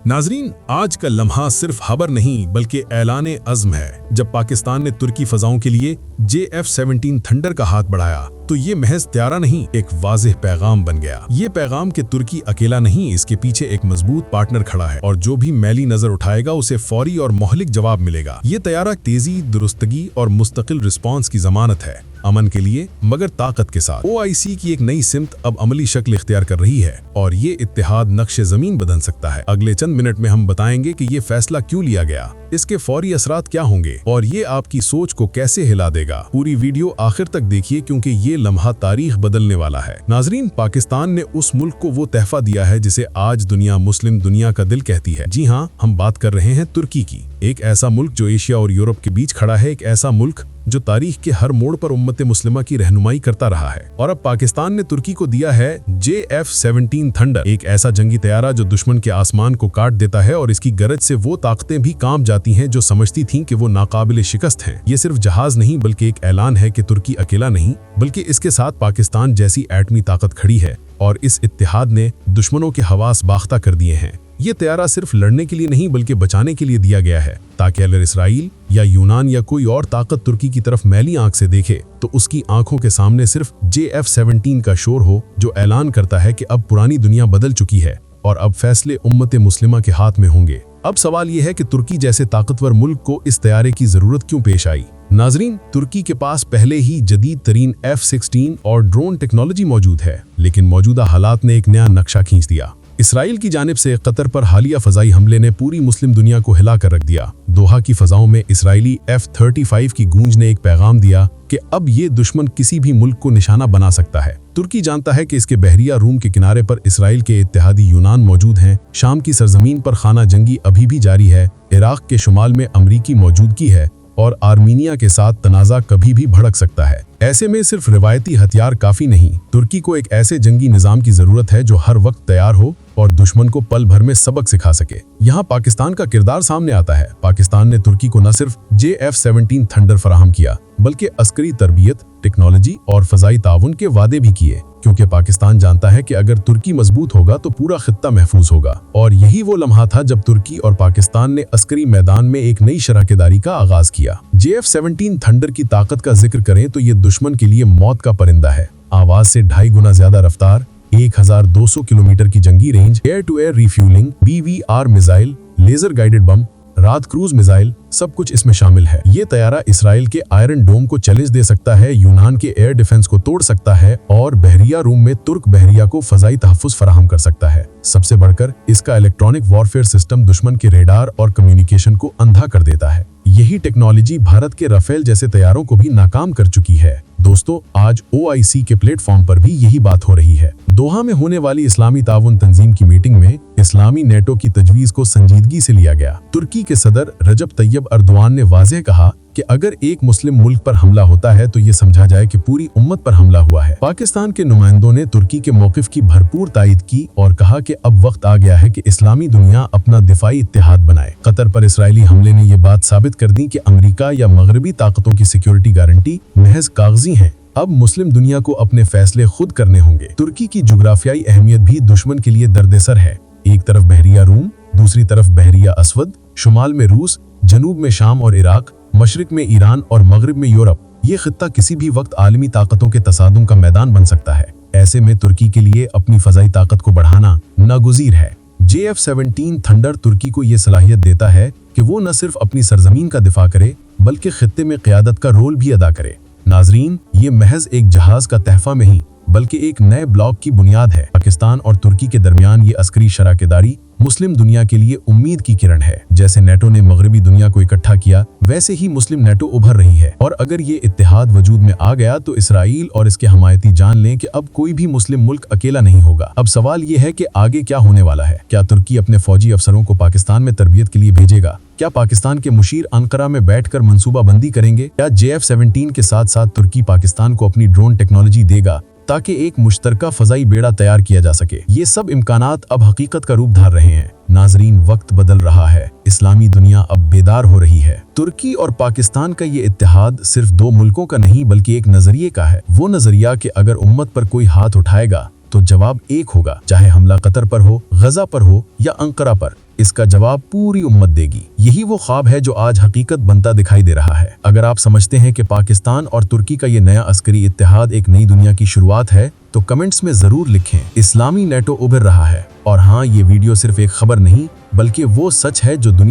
नाजरीन, आज का लम्हा सिर्फ खबर नहीं बल्कि ऐलान अज़्म है। जब पाकिस्तान ने तुर्की फजाओं के लिए JF-17 थंडर का हाथ बढ़ाया तो ये महज त्यारा नहीं, एक वाज़ेह पैगाम बन गया। ये पैगाम कि तुर्की अकेला नहीं, इसके पीछे एक मजबूत पार्टनर खड़ा है और जो भी मैली नजर उठाएगा उसे फौरी और मोहलिक जवाब मिलेगा। ये तैयारा तेजी, दुरुस्तगी और मुस्तकिल रिस्पॉन्स की जमानत है, अमन के लिए मगर ताकत के साथ। OIC की एक नई सिमत अब अमली शक्ल इख्तियार कर रही है और ये इत्तेहाद नक्शे जमीन बदल सकता है। अगले चंद मिनट में हम बताएंगे कि ये फैसला क्यों लिया गया, इसके फौरी असरात क्या होंगे और ये आपकी सोच को कैसे हिला देगा। पूरी वीडियो आखिर तक देखिए क्योंकि ये लम्हा तारीख बदलने वाला है। नाजरीन, पाकिस्तान ने उस मुल्क को वो तहफा दिया है जिसे आज दुनिया मुस्लिम दुनिया का दिल कहती है। जी हाँ, हम बात कर रहे हैं तुर्की की। एक ऐसा मुल्क जो एशिया और यूरोप के बीच खड़ा है, एक ऐसा मुल्क जो तारीख के हर मोड़ पर उम्मत मुस्लिमा की रहनुमाई करता रहा है। और अब पाकिस्तान ने तुर्की को दिया है JF-17 थंडर, एक ऐसा जंगी तैयारा जो दुश्मन के आसमान को काट देता है और इसकी गरज से वो ताकतें भी कांप जाती हैं जो समझती थीं कि वो नाकाबिले शिकस्त हैं। ये सिर्फ जहाज नहीं बल्कि एक ऐलान है कि तुर्की अकेला नहीं बल्कि इसके साथ पाकिस्तान जैसी एटमी ताकत खड़ी है और इस इत्तेहाद ने दुश्मनों के हवास बाख्ता कर दिए हैं। ये तैयारा सिर्फ लड़ने के लिए नहीं बल्कि बचाने के लिए दिया गया है, ताकि अगर इसराइल या यूनान या कोई और ताकत तुर्की की तरफ मैली आंख से देखे तो उसकी आंखों के सामने सिर्फ JF-17 का शोर हो, जो ऐलान करता है कि अब पुरानी दुनिया बदल चुकी है और अब फैसले उम्मत मुस्लिमा के हाथ में होंगे। अब सवाल यह है कि तुर्की जैसे ताकतवर मुल्क को इस तैयारे की जरूरत क्यों पेश आई। नाजरीन, तुर्की के पास पहले ही जदीद तरीन F-16 और ड्रोन टेक्नोलॉजी मौजूद है, लेकिन मौजूदा हालात ने एक नया नक्शा खींच दिया। इसराइल की जानिब से कतर पर हालिया फजाई हमले ने पूरी मुस्लिम दुनिया को हिला कर रख दिया। दोहा की फजाओं में इसराइली F-35 की गूंज ने एक पैगाम दिया कि अब ये दुश्मन किसी भी मुल्क को निशाना बना सकता है। तुर्की जानता है कि इसके बहरिया रूम के किनारे पर इसराइल के इत्तेहादी यूनान मौजूद हैं, शाम की सरजमीन पर खाना जंगी अभी भी जारी है, इराक के शुमाल में अमरीकी मौजूदगी है और आर्मीनिया के साथ तनाज़ा कभी भी भड़क सकता है। ऐसे में सिर्फ रिवायती हथियार काफी नहीं, तुर्की को एक ऐसे जंगी निजाम की जरूरत है जो हर वक्त तैयार हो और दुश्मन को पल भर में सबक सिखा सके। यहाँ पाकिस्तान का किरदार सामने आता है। पाकिस्तान ने तुर्की को न सिर्फ JF-17 थंडर फराहम किया बल्कि अस्करी तरबियत, टेक्नोलॉजी और फजाई ताउन के वादे भी किए, क्योंकि पाकिस्तान जानता है कि अगर तुर्की मजबूत होगा तो पूरा खित्ता महफूज होगा। और यही वो लम्हा था जब तुर्की और पाकिस्तान ने अस्करी मैदान में एक नई शराकेदारी का आगाज किया। JF-17 थंडर की ताकत का जिक्र करें तो ये दुश्मन के लिए मौत का परिंदा है। आवाज से 2.5 गुना ज्यादा रफ्तार, 1200 किलोमीटर की जंगी range, air to air refuelling, BVR missile, laser guided bomb, रात क्रूज मिसाइल, सब कुछ इसमें शामिल है। ये तैयारा इसराइल के आयरन डोम को चैलेंज दे सकता है, यूनान के एयर डिफेंस को तोड़ सकता है और बहरिया रूम में तुर्क बहरिया को फजाई तहफ्फुज़ फराहम कर सकता है। सबसे बढ़कर इसका इलेक्ट्रॉनिक वॉरफेयर सिस्टम दुश्मन के रेडार और कम्युनिकेशन को अंधा कर देता है। यही टेक्नोलॉजी भारत के राफेल जैसे तैयारों को भी नाकाम कर चुकी है। दोस्तों, आज OIC के प्लेटफॉर्म पर भी यही बात हो रही है। दोहा में होने वाली इस्लामी ताउन तंजीम की मीटिंग में इस्लामी नेटो की तजवीज को संजीदगी से लिया गया। तुर्की के सदर रजब तैयब अर्दवान ने वाज़ेह कहा कि अगर एक मुस्लिम मुल्क पर हमला होता है तो ये समझा जाए कि पूरी उम्मत पर हमला हुआ है। पाकिस्तान के नुमाइंदों ने तुर्की के मौकिफ की भरपूर तायद की और कहा कि अब वक्त आ गया है कि इस्लामी दुनिया अपना दिफाई इत्तेहाद बनाए। कतर पर इसराइली हमले ने ये बात साबित कर दी कि अमेरिका या मगरबी ताकतों की सिक्योरिटी गारंटी महज कागजी है। अब मुस्लिम दुनिया को अपने फैसले खुद करने होंगे। तुर्की की जुग्राफियाई अहमियत भी दुश्मन के लिए दर्देसर है। एक तरफ बहरिया रूम, दूसरी तरफ बहरिया अस्वद, शुमाल में रूस, जनूब में शाम और इराक, मशरिक में ईरान और मगरिब में यूरोप। ये खित्ता किसी भी वक्त आलमी ताकतों के तसादुम का मैदान बन सकता है। ऐसे में तुर्की के लिए अपनी फजाई ताकत को बढ़ाना नागुज़ीर है। JF-17 थंडर तुर्की को ये सलाहियत देता है कि वो न सिर्फ अपनी सरजमीन का दिफा करे बल्कि खित्ते में क़यादत का रोल भी अदा करे। नाजरीन, ये महज एक जहाज का तहफा नहीं बल्कि एक नए ब्लॉक की बुनियाद है। पाकिस्तान और तुर्की के दरमियान ये अस्करी शराकेदारी मुस्लिम दुनिया के लिए उम्मीद की किरण है। जैसे नेटो ने मगरबी दुनिया को इकट्ठा किया, वैसे ही मुस्लिम नेटो उभर रही है। और अगर ये इत्तेहाद वजूद में आ गया तो इसराइल और इसके हमायती जान लें कि अब कोई भी मुस्लिम मुल्क अकेला नहीं होगा। अब सवाल ये है कि आगे क्या होने वाला है। क्या तुर्की अपने फौजी अफसरों को पाकिस्तान में तरबियत के लिए भेजेगा? क्या पाकिस्तान के मुशीर अंकारा में बैठकर मंसूबाबंदी करेंगे? क्या JF-17 के साथ साथ तुर्की पाकिस्तान को अपनी ड्रोन टेक्नोलॉजी देगा ताकि एक मुश्तरका फजाई बेड़ा तैयार किया जा सके? ये सब इम्कानात अब हकीकत का रूप धार रहे हैं। नाजरीन, वक्त बदल रहा है, इस्लामी दुनिया अब बेदार हो रही है। तुर्की और पाकिस्तान का ये इत्तेहाद सिर्फ दो मुल्कों का नहीं बल्कि एक नजरिए का है। वो नजरिया कि अगर उम्मत पर कोई हाथ उठाएगा तो जवाब एक होगा, चाहे हमला कतर पर हो, गजा पर हो या अंकारा पर। اس کا جواب پوری امت دے گی۔ یہی وہ خواب ہے جو آج حقیقت بنتا دکھائی دے رہا ہے۔ اگر آپ سمجھتے ہیں کہ پاکستان اور ترکی کا یہ نیا عسکری اتحاد ایک نئی دنیا کی شروعات ہے تو کمنٹس میں ضرور لکھیں۔ اسلامی نیٹو ابھر رہا ہے، اور ہاں، یہ ویڈیو صرف ایک خبر نہیں بلکہ وہ سچ ہے جو دنیا